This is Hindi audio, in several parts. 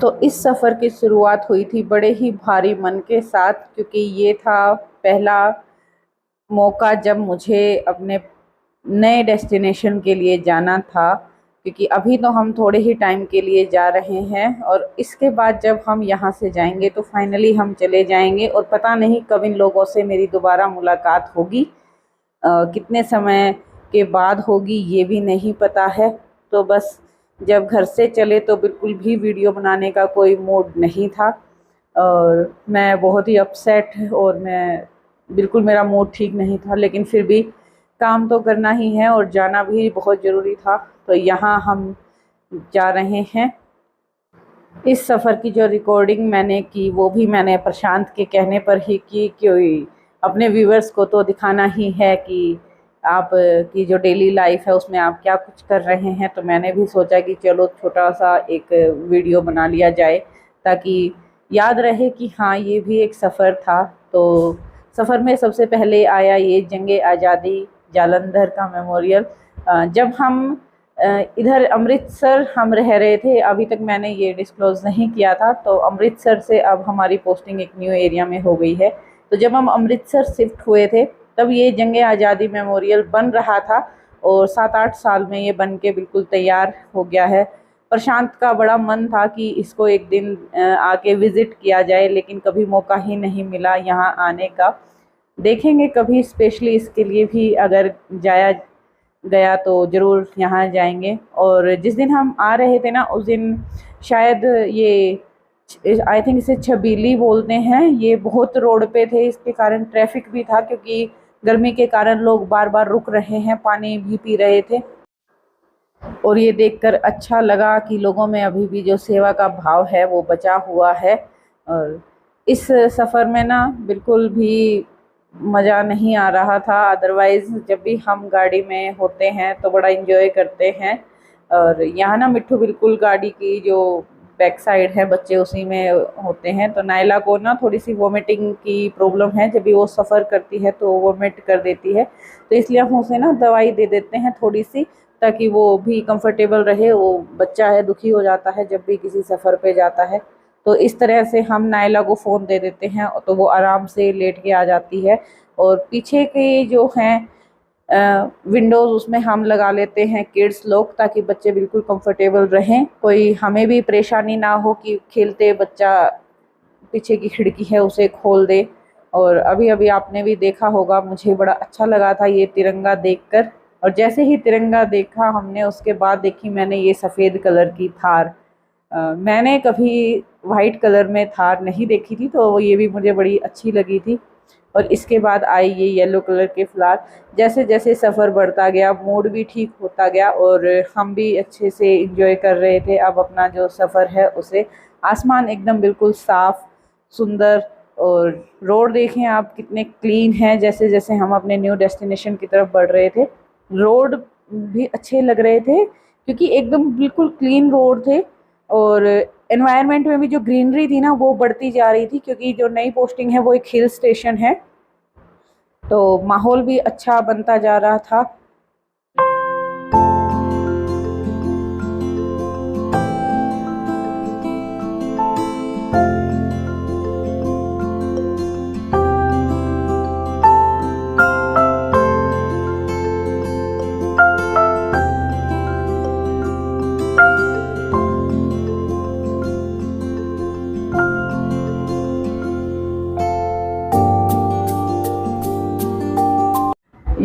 तो इस सफ़र की शुरुआत हुई थी बड़े ही भारी मन के साथ, क्योंकि ये था पहला मौका जब मुझे अपने नए डेस्टिनेशन के लिए जाना था। क्योंकि अभी तो हम थोड़े ही टाइम के लिए जा रहे हैं और इसके बाद जब हम यहाँ से जाएंगे तो फाइनली हम चले जाएंगे और पता नहीं कब इन लोगों से मेरी दोबारा मुलाकात होगी, कितने समय के बाद होगी ये भी नहीं पता है। तो बस जब घर से चले तो बिल्कुल भी वीडियो बनाने का कोई मूड नहीं था और मैं बहुत ही अपसेट और मैं बिल्कुल मेरा मूड ठीक नहीं था, लेकिन फिर भी काम तो करना ही है और जाना भी बहुत ज़रूरी था। तो यहाँ हम जा रहे हैं। इस सफ़र की जो रिकॉर्डिंग मैंने की वो भी मैंने प्रशांत के कहने पर ही की, कि अपने व्यूवर्स को तो दिखाना ही है कि आप की जो डेली लाइफ है उसमें आप क्या कुछ कर रहे हैं। तो मैंने भी सोचा कि चलो छोटा सा एक वीडियो बना लिया जाए ताकि याद रहे कि हाँ ये भी एक सफ़र था। तो सफ़र में सबसे पहले आया ये जंगे आज़ादी जालंधर का मेमोरियल। जब हम इधर अमृतसर हम रह रहे थे, अभी तक मैंने ये डिस्क्लोज़ नहीं किया था, तो अमृतसर से अब हमारी पोस्टिंग एक न्यू एरिया में हो गई है। तो जब हम अमृतसर शिफ्ट हुए थे तब ये जंगे आज़ादी मेमोरियल बन रहा था और 7-8 साल में ये बन के बिल्कुल तैयार हो गया है। प्रशांत का बड़ा मन था कि इसको एक दिन आके विज़िट किया जाए, लेकिन कभी मौका ही नहीं मिला यहाँ आने का। देखेंगे कभी स्पेशली इसके लिए भी अगर जाया गया तो ज़रूर यहाँ जाएंगे। और जिस दिन हम आ रहे थे ना उस दिन शायद ये आई थिंक इसे छबीली बोलते हैं, ये बहुत रोड पे थे, इसके कारण ट्रैफिक भी था क्योंकि गर्मी के कारण लोग बार बार रुक रहे हैं, पानी भी पी रहे थे। और ये देखकर अच्छा लगा कि लोगों में अभी भी जो सेवा का भाव है वो बचा हुआ है। और इस सफ़र में ना बिल्कुल भी मज़ा नहीं आ रहा था, अदरवाइज़ जब भी हम गाड़ी में होते हैं तो बड़ा इंजॉय करते हैं। और यहाँ ना मिट्ठू बिल्कुल गाड़ी की जो बैक साइड है बच्चे उसी में होते हैं। तो नायला को ना थोड़ी सी वोमिटिंग की प्रॉब्लम है, जब भी वो सफ़र करती है तो वोमिट कर देती है, तो इसलिए हम उसे ना दवाई दे देते हैं थोड़ी सी, ताकि वो भी कंफर्टेबल रहे। वो बच्चा है, दुखी हो जाता है जब भी किसी सफ़र पे जाता है। तो इस तरह से हम नायला को फ़ोन दे देते हैं तो वो आराम से लेट के आ जाती है। और पीछे के जो हैं विंडोज़ उसमें हम लगा लेते हैं किड्स लॉक, ताकि बच्चे बिल्कुल कंफर्टेबल रहें, कोई हमें भी परेशानी ना हो कि खेलते बच्चा पीछे की खिड़की है उसे खोल दे। और अभी अभी आपने भी देखा होगा, मुझे बड़ा अच्छा लगा था ये तिरंगा देखकर। और जैसे ही तिरंगा देखा हमने उसके बाद देखी मैंने ये सफ़ेद कलर की थार। मैंने कभी वाइट कलर में थार नहीं देखी थी, तो ये भी मुझे बड़ी अच्छी लगी थी। और इसके बाद आई ये येलो कलर के फ्लावर। जैसे जैसे सफ़र बढ़ता गया मूड भी ठीक होता गया और हम भी अच्छे से एंजॉय कर रहे थे अब अपना जो सफ़र है उसे। आसमान एकदम बिल्कुल साफ़ सुंदर और रोड देखें आप कितने क्लीन हैं। जैसे जैसे हम अपने न्यू डेस्टिनेशन की तरफ बढ़ रहे थे रोड भी अच्छे लग रहे थे, क्योंकि एकदम बिल्कुल क्लीन रोड थे। और एनवायरनमेंट में भी जो ग्रीनरी थी ना वो बढ़ती जा रही थी, क्योंकि जो नई पोस्टिंग है वो एक हिल स्टेशन है, तो माहौल भी अच्छा बनता जा रहा था।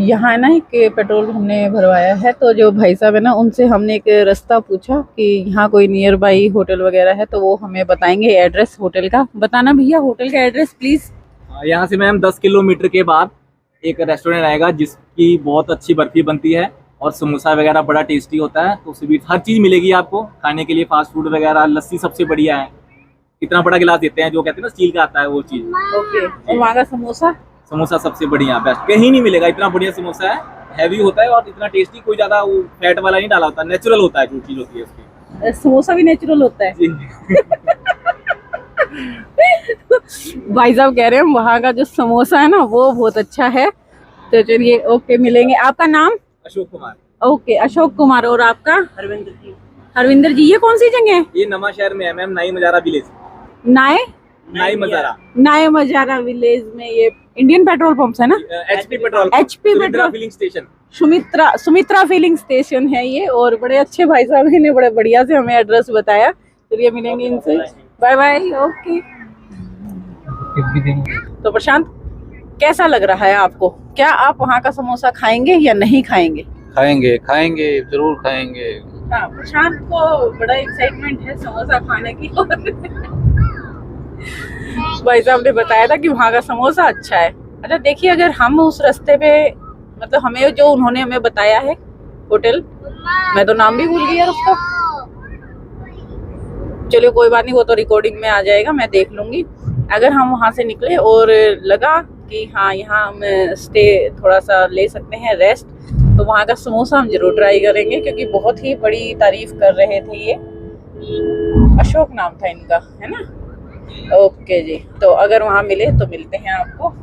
यहाँ ना एक पेट्रोल हमने भरवाया है, तो जो भाई साहब है ना उनसे हमने एक रास्ता पूछा कि यहाँ कोई नियर बाई होटल वगैरह है, तो वो हमें बताएंगे एड्रेस होटल का। बताना भैया होटल का एड्रेस प्लीज़। यहाँ से मैम 10 किलोमीटर के बाद एक रेस्टोरेंट आएगा जिसकी बहुत अच्छी बर्फी बनती है और समोसा वगैरह बड़ा टेस्टी होता है। तो उसी भी हर चीज़ मिलेगी आपको खाने के लिए, फास्ट फूड वगैरह, लस्सी सबसे बढ़िया है। इतना बड़ा गिलास देते हैं जो कहते हैं ना स्टील का आता है वो चीज़। ओके। और वहाँ का समोसा सबसे बढ़िया बेस्ट, कहीं नहीं मिलेगा। इतना बढ़िया समोसा है, हैवी होता है और इतना टेस्टी, कोई ज़्यादा वो फैट वाला नहीं डाला होता, नेचुरल होता है जो चीज़ होती है उसकी। समोसा भी नेचुरल होता है भाई साहब कह रहे हैं वहाँ का जो समोसा है ना वो बहुत अच्छा है। तो चलिए ओके, मिलेंगे। आपका नाम? अशोक कुमार। ओके, अशोक कुमार। और आपका? हरविंदर जी। अरविंदर जी, ये कौन सी जगह है? ये नवा शहर में है मैम, नाई मजारा विलेज। नाए नाई मजारा, नाए मजारा विलेज में ये इंडियन पेट्रोल पंप है ना? HP petrol, HP Sumitra petrol filling station. Sumitra filling station है ये। और बड़े अच्छे भाई साहब ने बड़े बढ़िया से हमें एड्रेस बताया। चलिए मिलेंगे इनसे। Bye bye. ओके। तो प्रशांत, कैसा लग रहा है आपको? क्या आप वहाँ का समोसा खाएंगे या नहीं खाएंगे? खाएंगे खाएंगे जरूर खाएंगे। हाँ, प्रशांत को बड़ा एक्साइटमेंट है समोसा खाने की। भाई साहब ने बताया था कि वहाँ का समोसा अच्छा है। अच्छा देखिए, अगर हम उस रास्ते पे, मतलब हमें जो उन्होंने हमें बताया है होटल, मैं तो नाम भी भूल गई यार उसका। चलिए कोई बात नहीं, वो तो रिकॉर्डिंग में आ जाएगा, मैं देख लूंगी। अगर हम वहाँ से निकले और लगा कि हाँ यहाँ हम स्टे थोड़ा सा ले सकते हैं रेस्ट, तो वहाँ का समोसा हम जरूर ट्राई करेंगे, क्योंकि बहुत ही बड़ी तारीफ कर रहे थे ये। अशोक नाम था इनका, है ना? ओके जी, तो अगर वहाँ मिले तो मिलते हैं आपको।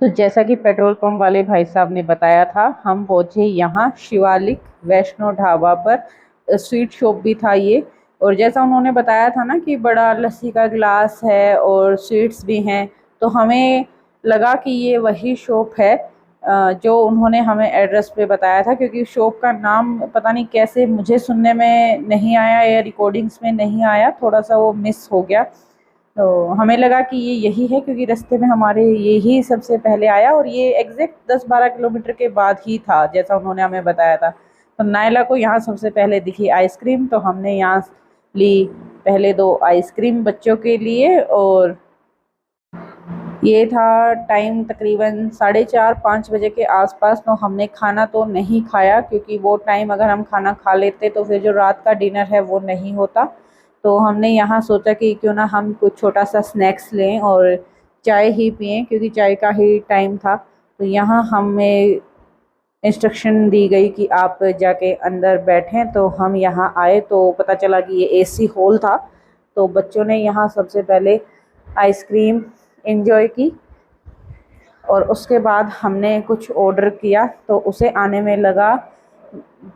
तो जैसा कि पेट्रोल पंप वाले भाई साहब ने बताया था, हम पहुंचे यहाँ शिवालिक वैष्णो ढाबा पर। स्वीट शॉप भी था ये। और जैसा उन्होंने बताया था ना कि बड़ा लस्सी का गिलास है और स्वीट्स भी हैं, तो हमें लगा कि ये वही शॉप है जो उन्होंने हमें एड्रेस पे बताया था, क्योंकि शॉप का नाम पता नहीं कैसे मुझे सुनने में नहीं आया या रिकॉर्डिंग्स में नहीं आया, थोड़ा सा वो मिस हो गया। तो हमें लगा कि ये यही है, क्योंकि रास्ते में हमारे यही सबसे पहले आया और ये एग्जैक्ट 10-12 किलोमीटर के बाद ही था, जैसा उन्होंने हमें बताया था। तो नायला को यहाँ सबसे पहले दिखी आइसक्रीम, तो हमने यहाँ ली पहले 2 आइसक्रीम बच्चों के लिए। और ये था टाइम तकरीबन 4:30-5 बजे के आसपास। तो हमने खाना तो नहीं खाया, क्योंकि वो टाइम अगर हम खाना खा लेते तो फिर जो रात का डिनर है वो नहीं होता। तो हमने यहाँ सोचा कि क्यों ना हम कुछ छोटा सा स्नैक्स लें और चाय ही पिएं, क्योंकि चाय का ही टाइम था। तो यहाँ हमें इंस्ट्रक्शन दी गई कि आप जाके अंदर बैठें। तो हम यहाँ आए तो पता चला कि ये AC हॉल था। तो बच्चों ने यहाँ सबसे पहले आइसक्रीम एंजॉय की और उसके बाद हमने कुछ ऑर्डर किया, तो उसे आने में लगा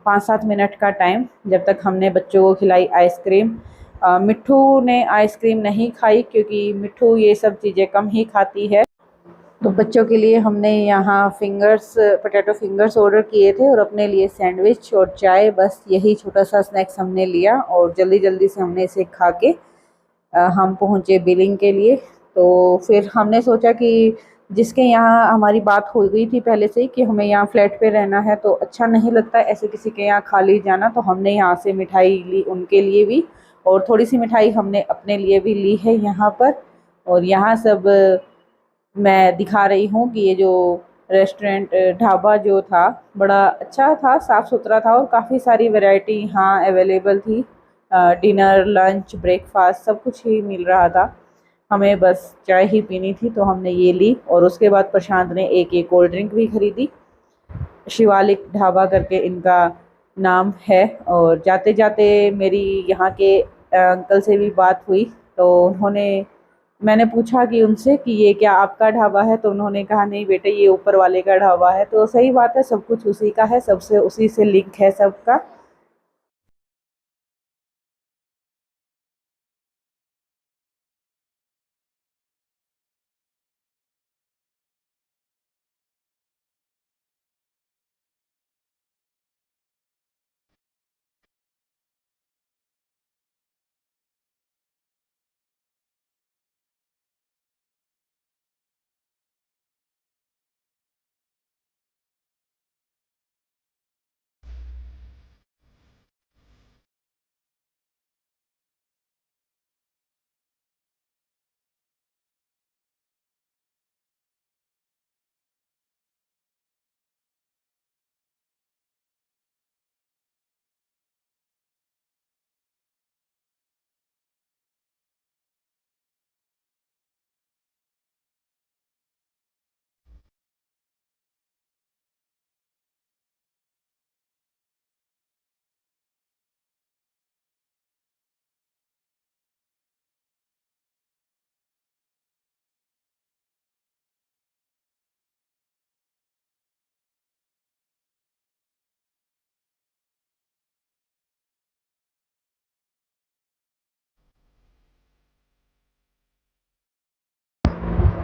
5-7 मिनट का टाइम, जब तक हमने बच्चों को खिलाई आइसक्रीम। मिट्ठू ने आइसक्रीम नहीं खाई, क्योंकि मिट्ठू ये सब चीज़ें कम ही खाती है। तो बच्चों के लिए हमने यहाँ पोटैटो फिंगर्स ऑर्डर किए थे और अपने लिए सैंडविच और चाय, बस यही छोटा सा स्नैक्स हमने लिया और जल्दी जल्दी से हमने इसे खा के हम पहुँचे बिलिंग के लिए। तो फिर हमने सोचा कि जिसके यहाँ हमारी बात हो गई थी पहले से ही कि हमें यहाँ फ्लैट पे रहना है, तो अच्छा नहीं लगता ऐसे किसी के यहाँ खाली जाना। तो हमने यहाँ से मिठाई ली उनके लिए भी, और थोड़ी सी मिठाई हमने अपने लिए भी ली है यहाँ पर। और यहाँ सब मैं दिखा रही हूँ कि ये जो रेस्टोरेंट ढाबा जो था बड़ा अच्छा था, साफ़ सुथरा था और काफ़ी सारी वैरायटी यहाँ अवेलेबल थी। डिनर, लंच, ब्रेकफास्ट सब कुछ ही मिल रहा था। हमें बस चाय ही पीनी थी, तो हमने ये ली। और उसके बाद प्रशांत ने एक कोल्ड ड्रिंक भी खरीदी। शिवालिक ढाबा करके इनका नाम है। और जाते जाते मेरी यहाँ के अंकल से भी बात हुई, तो उन्होंने मैंने पूछा कि उनसे कि ये क्या आपका ढाबा है, तो उन्होंने कहा नहीं बेटे ये ऊपर वाले का ढाबा है। तो सही बात है, सब कुछ उसी का है, सबसे उसी से लिंक है सबका।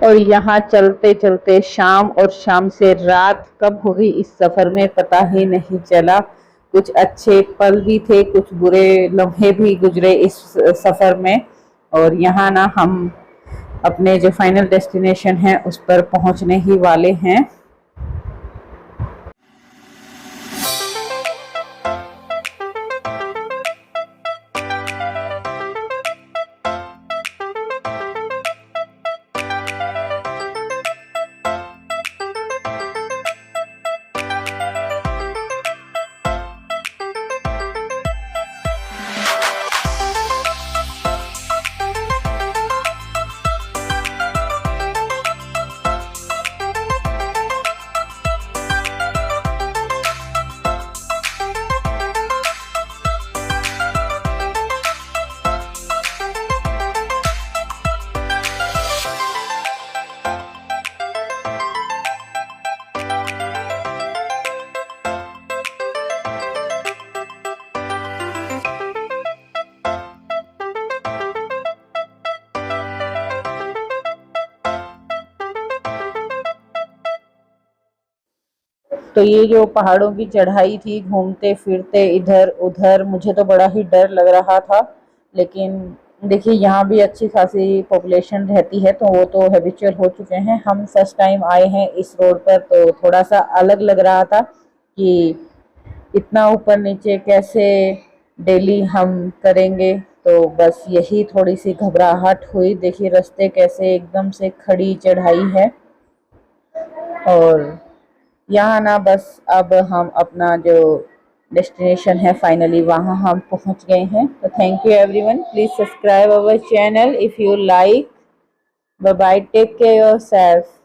और यहाँ चलते चलते शाम और शाम से रात कब हो गई इस सफ़र में पता ही नहीं चला। कुछ अच्छे पल भी थे, कुछ बुरे लम्हे भी गुजरे इस सफ़र में। और यहाँ ना हम अपने जो फाइनल डेस्टिनेशन है उस पर पहुँचने ही वाले हैं। तो ये जो पहाड़ों की चढ़ाई थी, घूमते फिरते इधर उधर, मुझे तो बड़ा ही डर लग रहा था। लेकिन देखिए यहाँ भी अच्छी खासी पॉपुलेशन रहती है, तो वो तो हैबिचुअल हो चुके हैं। हम फर्स्ट टाइम आए हैं इस रोड पर, तो थोड़ा सा अलग लग रहा था कि इतना ऊपर नीचे कैसे डेली हम करेंगे। तो बस यही थोड़ी सी घबराहट हुई। देखिए रास्ते कैसे एकदम से खड़ी चढ़ाई है। और यहाँ ना बस अब हम अपना जो डेस्टिनेशन है फाइनली वहाँ हम पहुँच गए हैं। तो thank you everyone, please subscribe our channel if you like. Bye bye, take care yourself.